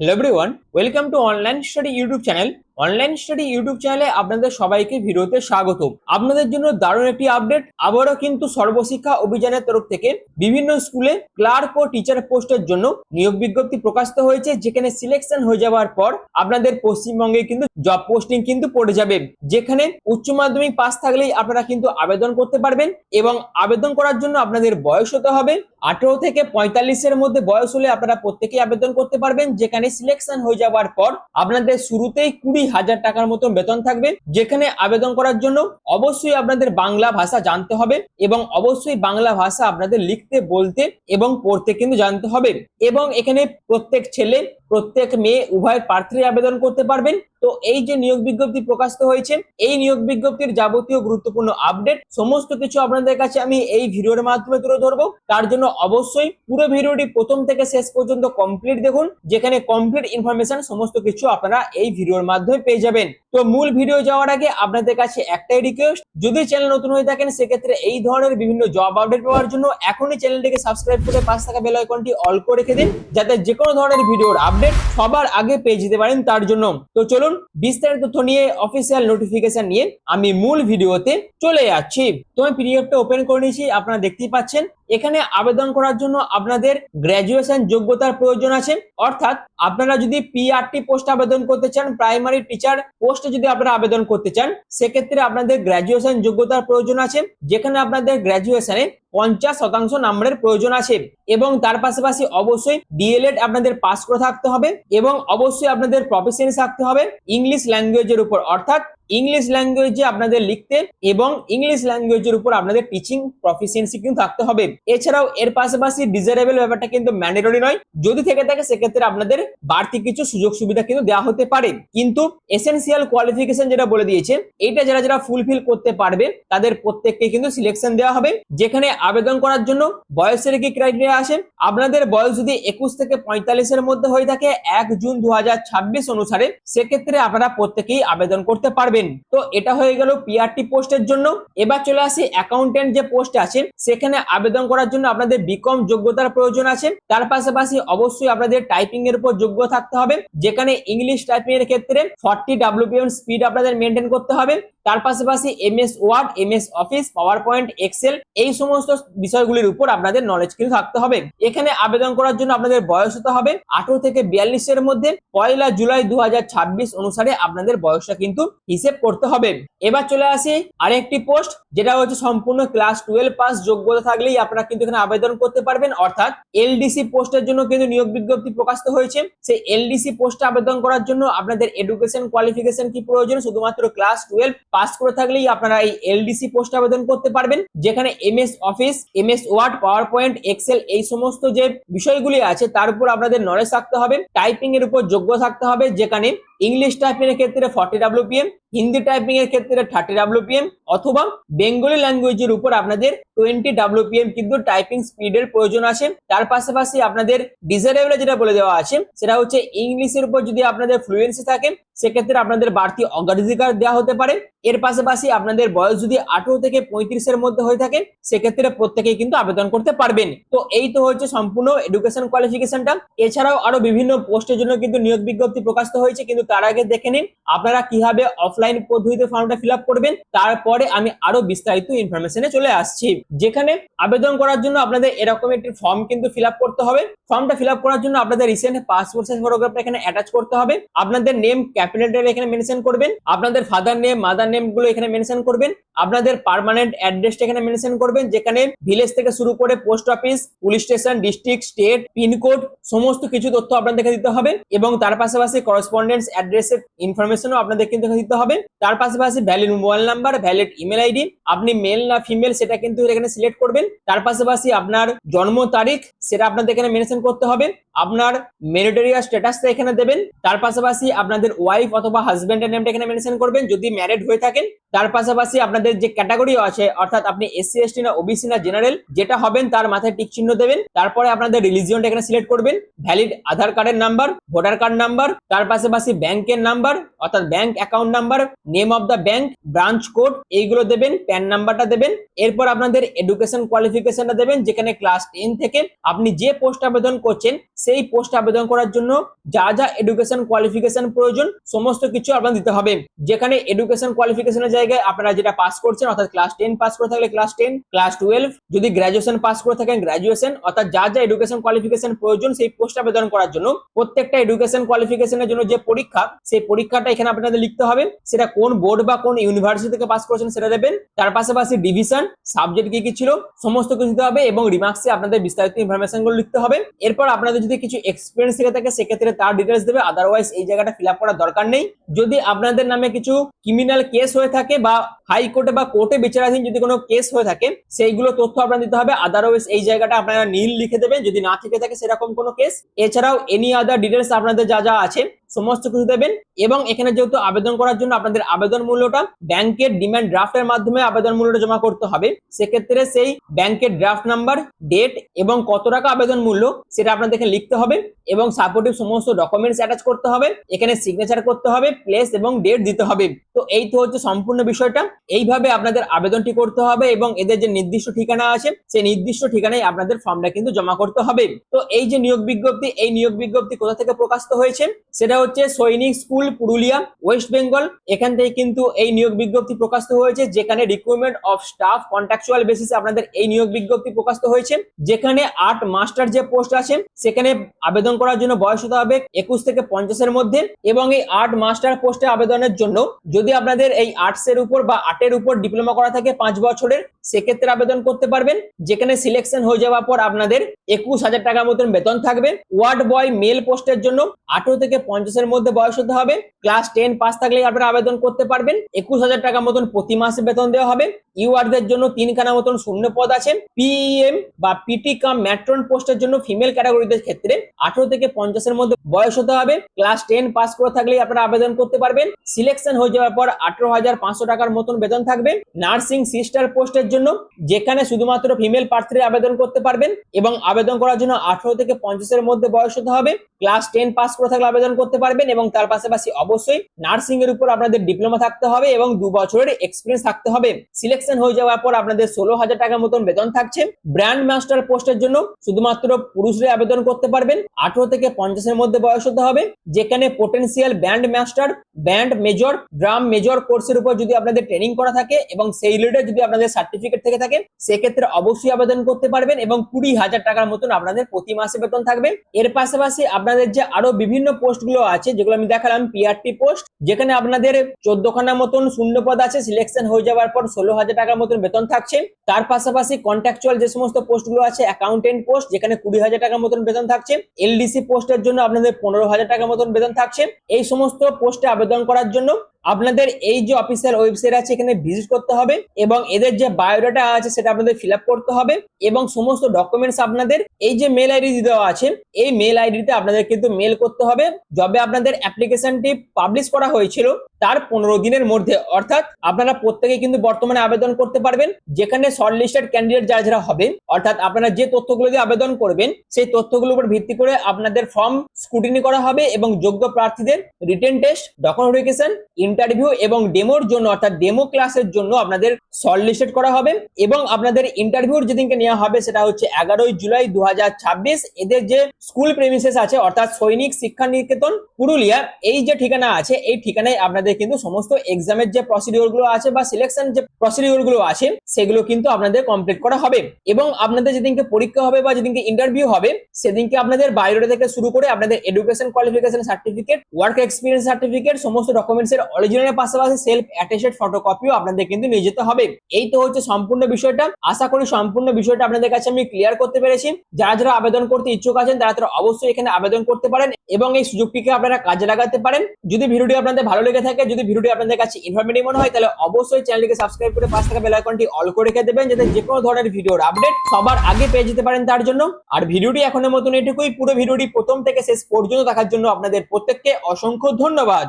Hello everyone, welcome to online study YouTube channel. Online study YouTube চ্যানেলে আপনাদের সবাইকে ভিডিওতে স্বাগত। আপনাদের জন্য দারুণ একটি আপডেট। আবারও কিন্তু সর্বশিক্ষা অভিযানের তরফ থেকে বিভিন্ন স্কুলে ক্লার্ক ও টিচার পোস্টের জন্য নিয়োগ বিজ্ঞপ্তি প্রকাশিত হয়েছে, যেখানে সিলেকশন হয়ে যাওয়ার পর আপনাদের পশ্চিমবঙ্গে কিন্তু জব পোস্টিং কিন্তু পড়ে যাবে, যেখানে উচ্চ মাধ্যমিক পাস থাকলেই আপনারা কিন্তু আবেদন করতে পারবেন। এবং আবেদন করার জন্য আপনাদের বয়স হতে হবে 18 থেকে 45-এর মধ্যে বয়স হলে আপনারা প্রত্যেকেই আবেদন করতে পারবেন। যেখানে সিলেকশন হয়ে যাওয়ার পর আপনাদের শুরুতেই 20,000 টাকার মতো বেতন থাকবে। যেখানে আবেদন করার জন্য অবশ্যই আপনাদের বাংলা ভাষা জানতে হবে এবং অবশ্যই বাংলা ভাষা আপনাদের লিখতে, বলতে এবং পড়তে কিন্তু জানতে হবে। এবং এখানে প্রত্যেক ছেলে প্রত্যেক মেয়ে উভয় প্রার্থী আবেদন করতে পারবেন। তো এই যে নিয়োগ বিজ্ঞপ্তি প্রকাশিত হয়েছে, এই নিয়োগ বিজ্ঞপ্তির যাবতীয় গুরুত্বপূর্ণ আপডেট সমস্ত কিছু আপনাদের কাছে আমি এই ভিডিওর মাধ্যমে তুলে ধরবো। তার জন্য অবশ্যই পুরো ভিডিওটি প্রথম থেকে শেষ পর্যন্ত কমপ্লিট দেখুন, যেখানে কমপ্লিট ইনফরমেশন সমস্ত কিছু আপনারা এই ভিডিওর মাধ্যমে পেয়ে যাবেন। তো মূল ভিডিও যাওয়ার আগে আপনাদের কাছে একটাই রিকোয়েস্ট, যদি চ্যানেল নতুন হয়ে থাকেন সেক্ষেত্রে এই ধরনের বিভিন্ন জব আপডেট পাওয়ার জন্য এখনই চ্যানেলটিকে সাবস্ক্রাইব করে পাশে থাকা বেল আইকনটি অল করে রেখে দিন, যাতে যে কোনো ধরনের ভিডিওর আপডেট সবার আগে পেয়ে যেতে পারেন তার জন্য। তো চলুন বিস্তারিত তথ্য নিয়ে, অফিসিয়াল নোটিফিকেশন নিয়ে আমি মূল ভিডিওতে চলে যাচ্ছি। তো আমি পিডিএফটা ওপেন করে নিয়েছি, আপনারা দেখতেই পাচ্ছেন। এখানে আবেদন করার জন্য আপনাদের গ্র্যাজুয়েশন যোগ্যতার প্রয়োজন আছে। অর্থাৎ আপনারা যদি পিআরটি পোস্ট আবেদন করতে চান, প্রাইমারি টিচার পোস্টে যদি আপনারা আবেদন করতে চান, সেক্ষেত্রে আপনাদের গ্র্যাজুয়েশন যোগ্যতার প্রয়োজন আছে। যেখানে আপনাদের গ্র্যাজুয়েশনে 50% নাম্বারের প্রয়োজন আছে এবং তার পাশাপাশি অবশ্যই ডিএলএড আপনাদের পাস করে থাকতে হবে এবং অবশ্যই আপনাদের প্রফিসিয়েন্সি থাকতে হবে ইংলিশ ল্যাঙ্গুয়েজের উপর। অর্থাৎ ইংলিশ ল্যাঙ্গুয়েজে আপনাদের লিখতে এবং ইংলিশ ল্যাঙ্গুয়েজের উপর আপনাদের টিচিং প্রফিসিয়েন্সি কিন্তু থাকতে হবে। এছাড়াও এর পাশাপাশি ডিজারেবল ব্যাপারটা কিন্তু ম্যান্ডেটরি নয়, যদি থেকে থাকে সেক্ষেত্রে আপনাদের বাড়তি কিছু সুযোগ সুবিধা কিন্তু দেওয়া হতে পারে। কিন্তু এসেনশিয়াল কোয়ালিফিকেশন যেটা বলে দিয়েছে, এইটা যারা যারা ফুলফিল করতে পারবে তাদের প্রত্যেককে কিন্তু সিলেকশন দেওয়া হবে। যেখানে আবেদন করার জন্য বয়সের কি ক্রাইটেরিয়া আছে, আপনাদের বয়স যদি 21 থেকে 45-এর মধ্যে হয়ে থাকে 1 জুন 2026 অনুসারে, সেক্ষেত্রে আপনারা প্রত্যেকেই আবেদন করতে পারবেন। তো এটা হয়ে গেল পিআরটি পোস্টের জন্য। এবার চলে আসি অ্যাকাউন্টেন্ট যে পোস্ট আছে, সেখানে আবেদন করার জন্য আপনাদের বিকম যোগ্যতার প্রয়োজন আছে। তার পাশাপাশি অবশ্যই আপনাদের টাইপিং এর উপর যোগ্য থাকতে হবে, যেখানে ইংলিশ টাইপিং এর ক্ষেত্রে 40 WPM স্পিড আপনাদের মেনটেন করতে হবে। তার পাশাপাশি MS Word, MS Office, PowerPoint, Excel এই সমস্ত বিষয়গুলির উপর আপনাদের নলেজ কিন্তু থাকতে হবে। এখানে আবেদন করার জন্য আপনাদের বয়স হতে হবে 18 থেকে 42-এর মধ্যে। 1 জুলাই 2026 অনুসারে আপনাদের বয়সটা কিন্তু হিসেব করতে হবে। এবার চলে আসি আরেকটি পোস্ট, যেটা হচ্ছে সম্পূর্ণ ক্লাস 12 পাস যোগ্যতা থাকলেই আপনারা কিন্তু এখানে আবেদন করতে পারবেন। অর্থাৎ এলডিসি পোস্টের জন্য কিন্তু নিয়োগ বিজ্ঞপ্তি প্রকাশিত হয়েছে। সেই এলডিসি পোস্টে আবেদন করার জন্য আপনাদের এডুকেশন কোয়ালিফিকেশন কি প্রয়োজন, শুধুমাত্র ক্লাস 12 পাস করে থাকলেই আপনারা এই এলডিসি পোস্টে আবেদন করতে পারবেন। যেখানে MS Office, MS Word, PowerPoint, Excel এই সমস্ত যে বিষয়গুলি আছে তার উপর আপনাদের নলেজ থাকতে হবে। টাইপিং এর উপর যোগ্য থাকতে হবে, যেখানে ইংলিশ টাইপিং এর ক্ষেত্রে 40 WPM, হিন্দি টাইপিং এর ক্ষেত্রে 30 WPM অথবা বেঙ্গলি ল্যাঙ্গুয়েজের উপর আপনাদের 20 WPM কিন্তু টাইপিং স্পিডের প্রয়োজন আছে। তার পাশাপাশি আপনাদের ডিজারেবল যেটা বলে দেওয়া আছে, সেটা হচ্ছে ইংলিশের উপর যদি আপনাদের ফ্লুয়েন্সি থাকে সেক্ষেত্রে আপনাদের বাড়তি অগ্রাধিকার দেওয়া হতে পারে। এর পাশাপাশি আপনাদের বয়স যদি 18 থেকে 35-এর মধ্যে হয়ে থাকে সেক্ষেত্রে প্রত্যেকেই কিন্তু আবেদন করতে পারবেন। তো এই তো হচ্ছে সম্পূর্ণ এডুকেশন কোয়ালিফিকেশনটা। এছাড়াও আরো বিভিন্ন পোস্টের জন্য কিন্তু নিয়োগ বিজ্ঞপ্তি প্রকাশিত হয়েছে, কিন্তু তার আগে দেখে নিন আপনারা কিভাবে অফলাইন পদ্ধতিতে ফর্মটা ফিল আপ করবেন। তারপরে আমি আরো বিস্তারিত ইনফরমেশনে চলে আসছি। যেখানে আবেদন করার জন্য আপনাদের এরকম একটি ফর্ম কিন্তু ফিল আপ করতে হবে। ফর্মটা ফিল আপ করার জন্য আপনাদের রিসেন্ট পাসপোর্ট সাইজ ফটোগ্রাফটা এখানে অ্যাটাচ করতে হবে। আপনাদের নেম ক্যাপিটাল লেটারে এখানে মেনশন করবেন, আপনাদের ফাদার নেম, মাদার নেম গুলো এখানে মেনশন করবেন, আপনাদের পার্মানেন্ট অ্যাড্রেসটা এখানে মেনশন করবেন, যেখানে ভিলেজ থেকে শুরু করে post office, police station, district, state, pincode সমস্ত কিছু তথ্য আপনাদেরকে দিতে হবে। এবং তার পাশাপাশি করসপন্ডেন্স অ্যাড্রেসের ইনফরমেশনও আপনাদের কিন্তু দিতে হবে। তার পাশাপাশি valid mobile number, valid email ID, আপনি মেল না ফিমেল সেটা কিন্তু এখানে সিলেক্ট করবেন। তার পাশাপাশি আপনার জন্ম তারিখ সেটা আপনাদের এখানে মেনশন করতে হবে। আপনার মেরিটোরিয়াল স্ট্যাটাসটা এখানে দেবেন। তার পাশাপাশি আপনাদের ওয়াইফ অথবা হাজবেন্ডের নেমটা এখানে মেনশন করবেন যদি ম্যারিড হয়ে থাকেন। তার পাশাপাশি আপনাদের যে ক্যাটাগরি আছে, অর্থাৎ আপনি এসসি এসটি না ওবিসি না জেনারেল যেটা হবেন তার মাথায় টিক চিহ্ন দেবেন। তারপরে আপনাদের রিলিজিয়নটা এখানে সিলেক্ট করবেন, ভ্যালিড আধার কার্ডের নাম্বার, ভোটার কার্ড নাম্বার, তার পাশাপাশি ব্যাংকের নাম্বার অর্থাৎ bank account number, name of the bank, branch code এইগুলো দেবেন, প্যান নাম্বারটা দেবেন। এরপর আপনাদের এডুকেশন কোয়ালিফিকেশনটা দেবেন, যেখানে ক্লাস 10 থেকে আপনি যে পোস্ট আবেদন করছেন সেই পোস্টে আবেদন করার জন্য যা যা এডুকেশন কোয়ালিফিকেশন প্রয়োজন সমস্ত কিছু আপনার দিতে হবে। যেখানে এডুকেশন কোয়ালিফিকেশনের জায়গায় আপনারা যেটা পাস করছেন অর্থাৎ ক্লাস 10 পাস করে থাকলে ক্লাস 10, ক্লাস 12, যদি গ্র্যাজুয়েশন পাস করে থাকেন গ্র্যাজুয়েশন, অর্থাৎ যা যা এডুকেশন কোয়ালিফিকেশন প্রয়োজন সেই পোস্টে আবেদন করার জন্য প্রত্যেকটা এডুকেশন কোয়ালিফিকেশনের জন্য যে পরীক্ষা সেই পরীক্ষাটা এখানে আপনাদের লিখতে হবে। সেটা কোন বোর্ড বা কোন ইউনিভার্সিটি থেকে পাস করেছেন সেটা দেবেন। তার পাশাপাশি ডিভিশন, সাবজেক্ট কি কি ছিল সমস্ত কিছু দিতে হবে এবং রিমার্কসে আপনাদের বিস্তারিত ইনফরমেশন গুলো লিখতে হবে। এরপর আপনাদের যদি কিছু এক্সপিরিয়েন্স থেকে থাকে সেক্ষেত্রে তার ডিটেলস দেবে, আদারওয়াইজ এই জায়গাটা ফিল আপ করার দরকার নেই। যদি আপনাদের নামে কিছু ক্রিমিনাল কেস হয়ে থাকে বা হাইকোর্টে বা কোর্টে বিচারাধীন যদি কোনো কেস হয়ে থাকে সেইগুলো তথ্য আপনারা দিতে হবে, আদারওয়াইজ এই জায়গাটা আপনারা নীল লিখে দেবেন যদি না থেকে থাকে সেরকম কোনো কেস। এছাড়াও এনি আদার ডিটেলস আপনাদের যা যা আছে সমস্ত কিছু দেবেন। এবং এখানে যেহেতু আবেদন করার জন্য আপনাদের আবেদন মূল্যটা ব্যাংকের ডিমান্ড ড্রাফটের মাধ্যমে আবেদন মূল্যটা জমা করতে হবে, সেক্ষেত্রে সেই ব্যাংকের ড্রাফট নাম্বার, ডেট এবং কত টাকা আবেদন মূল্য সেটা আপনাদেরকে লিখতে হবে এবং সাপোর্টিভ সমস্ত ডকুমেন্টস অ্যাটাচ করতে হবে, এখানে সিগনেচার করতে হবে, প্লেস এবং ডেট দিতে হবে। তো এই তো হচ্ছে সম্পূর্ণ বিষয়টা। এইভাবে আপনাদের আবেদনটি করতে হবে এবং এদের যে নির্দিষ্ট ঠিকানা আছে সেই নির্দিষ্ট ঠিকানায় আপনাদের ফর্মটা কিন্তু জমা করতে হবে। তো এই যে নিয়োগ বিজ্ঞপ্তি, এই নিয়োগ বিজ্ঞপ্তি কোথা থেকে প্রকাশিত হয়েছে সেটা হচ্ছে সৈনিক স্কুল, পুরুলিয়া, ওয়েস্ট বেঙ্গল। এখান থেকে কিন্তু এই নিয়োগ বিজ্ঞপ্তি প্রকাশিত হয়েছে, যেখানে রিক্রুটমেন্ট অফ স্টাফ কন্ট্রাকচুয়াল বেসিসে আপনাদের এই নিয়োগ বিজ্ঞপ্তি প্রকাশিত হয়েছে। যেখানে আর্ট মাস্টার যে পোস্ট আছে সেখানে আবেদন করার জন্য বয়স হতে হবে 21 থেকে 50 এর মধ্যে। এবং এই আর্ট মাস্টার পোস্টে আবেদনের জন্য যদি আপনাদের এই আর্টসের উপর বা আর্টের উপর ডিপ্লোমা করা থাকে 5 বছরের, সেক্ষেত্রে আবেদন করতে পারবেন। যেখানে সিলেকশন হয়ে যাওয়ার পর আপনাদের 21,000 টাকার মতন বেতন থাকবে। ওয়ার্ড বয় মেল পোস্টের জন্য 18 থেকে 50 এর মধ্যে বয়স হতে হবে, ক্লাস 10 পাস থাকলে আপনারা আবেদন করতে পারবেন। 21,000 টাকা মতন প্রতি মাসে বেতন দেওয়া হবে। ইউআরদের জন্য 3খানা মতন শূন্য পদ আছে। পিএম বা পিটি কাম ম্যাট্রন পোস্টের জন্য ফিমেল ক্যাটাগরিদের ক্ষেত্রে 18 থেকে 50 এর মধ্যে বয়স হতে হবে, ক্লাস 10 পাস করে থাকলে আপনারা আবেদন করতে পারবেন। সিলেকশন হয়ে যাওয়ার পর 18,500 টাকার মতন বেতন থাকবে। নার্সিং সিস্টার পোস্টের জন্য যেখানে শুধুমাত্র ফিমেল প্রার্থীরা আবেদন করতে পারবেন এবং আবেদন করার জন্য 18 থেকে 50 এর মধ্যে বয়স হতে হবে, ক্লাস 10 পাস করে থাকলে আবেদন করতে পারবেন এবং তার পাশাপাশি অবশ্যই নার্সিং এর উপর আপনাদের ডিপ্লোমা থাকতে হবে এবং 2 বছরের এক্সপিরিয়েন্স থাকতে হবে। সিলেকশন হয়ে যাওয়ার পর আপনাদের 16,000 টাকার মতন বেতন থাকছে। ব্র্যান্ড মাস্টার পোস্টের জন্য শুধুমাত্র পুরুষরা আবেদন করতে পারবেন, 18 থেকে 50 এর মধ্যে বয়স হতে হবে। যেখানে potential band master, band major, drum major কোর্সের উপর যদি আপনাদের ট্রেনিং করা থাকে এবং সেই রিলেটেড যদি আপনাদের সার্টিফিকেট থেকে থাকে সেক্ষেত্রে অবশ্যই আবেদন করতে পারবেন এবং 20,000 টাকার মতন আপনাদের প্রতি মাসে বেতন থাকবে। এর পাশাপাশি আপনাদের যে আরো বিভিন্ন পোস্ট গুলো আছে যেগুলো আমি দেখালাম, পিআরটি পোস্ট, যেখানে আপনাদের 14খানা মতন শূন্য পদ আছে, সিলেকশন হয়ে যাওয়ার পর 16,000 টাকার মতন বেতন থাকছে। তার পাশাপাশি কন্ট্রাকচুয়াল যে সমস্ত পোস্ট গুলো আছে, অ্যাকাউন্টেন্ট পোস্ট, যেখানে 20,000 টাকার মতন বেতন থাকছে। এলডিসি পোস্টের জন্য আপনাদের 15,000 টাকার মতন বেতন থাকছে। এই সমস্ত পোস্টে আবেদন করার জন্য আপনাদের এই যে অফিসিয়াল ওয়েবসাইট আছে এখানে ভিজিট করতে হবে এবং এদের যে বায়োডাটা আছে সেটা আপনাদের ফিল আপ করতে হবে এবং সমস্ত ডকুমেন্টস আপনাদের এই যে মেল আইডি দেওয়া আছে এই মেল আইডিতে আপনাদের কিন্তু মেল করতে হবে। যবে আপনাদের অ্যাপ্লিকেশনটি পাবলিশ করা হয়েছিল তার 15 দিনের মধ্যে, অর্থাৎ আপনারা প্রত্যেকে কিন্তু বর্তমানে আবেদন করতে পারবেন। যেখানে শর্ট লিস্টেড ক্যান্ডিডেট যারা যারা হবে, অর্থাৎ আপনারা যে তথ্যগুলো দিয়ে আবেদন করবেন সেই তথ্যগুলোর উপর ভিত্তি করে আপনাদের ফর্ম স্ক্রুটিনি করা হবে এবং যোগ্য প্রার্থীদের রিটেন টেস্ট, ডকুমেন্টেশন, ইন্টারভিউ এবং ডেমোর জন্য অর্থাৎ ডেমো ক্লাসের জন্য আপনাদের শর্ট লিস্টেড করা হবে এবং আপনাদের ইন্টারভিউর যেদিনকে নেওয়া হবে সেটা হচ্ছে 11 জুলাই 2026। এদের যে স্কুল প্রেমিসেস আছে অর্থাৎ সৈনিক শিক্ষা নিকেতন পুরুলিয়া, এই যে ঠিকানা আছে এই ঠিকানায় আপনাদের কিন্তু সমস্ত এক্সামের যে প্রসিডিওর গুলো আছে বা সিলেকশন যে প্রসিডিওর গুলো আছে সেগুলো কিন্তু আপনাদের কমপ্লিট করা হবে এবং আপনাদের যেদিনকে পরীক্ষা হবে বা যেদিনকে ইন্টারভিউ হবে সেদিনকে আপনাদের বায়োডাটা থেকে শুরু করে আপনাদের education qualification certificate, work experience certificate, সমস্ত ডকুমেন্টস এর অরিজিনালের পাশাপাশি সেলফ অ্যাটেস্টেড ফটোকপিও আপনাদের কিন্তু নিয়ে যেতে হবে। এই তো হচ্ছে সম্পূর্ণ বিষয়টা। আশা করি সম্পূর্ণ বিষয়টা আপনাদের কাছে আমি ক্লিয়ার করতে পেরেছি। যারা যারা আবেদন করতে ইচ্ছুক আছেন তারা অবশ্যই এখানে আবেদন করতে পারেন এবং এই সুযোগটিকে আপনারা কাজে লাগাতে পারেন। যদি ভিডিওটি আপনাদের ভালো লেগে থাকে, যদি ভিডিওটি আপনাদের কাছে ইনফরমেটিভ মনে হয় তাহলে অবশ্যই চ্যানেলটিকে সাবস্ক্রাইব করে পাশে থাকা বেল আইকনটি অল করে রেখে দেবেন যাতে যে কোনো ধরনের ভিডিওর আপডেট সবার আগে পেয়ে যেতে পারেন তার জন্য। আর ভিডিওটি এখনের মতন এটুকুই। পুরো ভিডিওটি প্রথম থেকে শেষ পর্যন্ত দেখার জন্য আপনাদের প্রত্যেককে অসংখ্য ধন্যবাদ।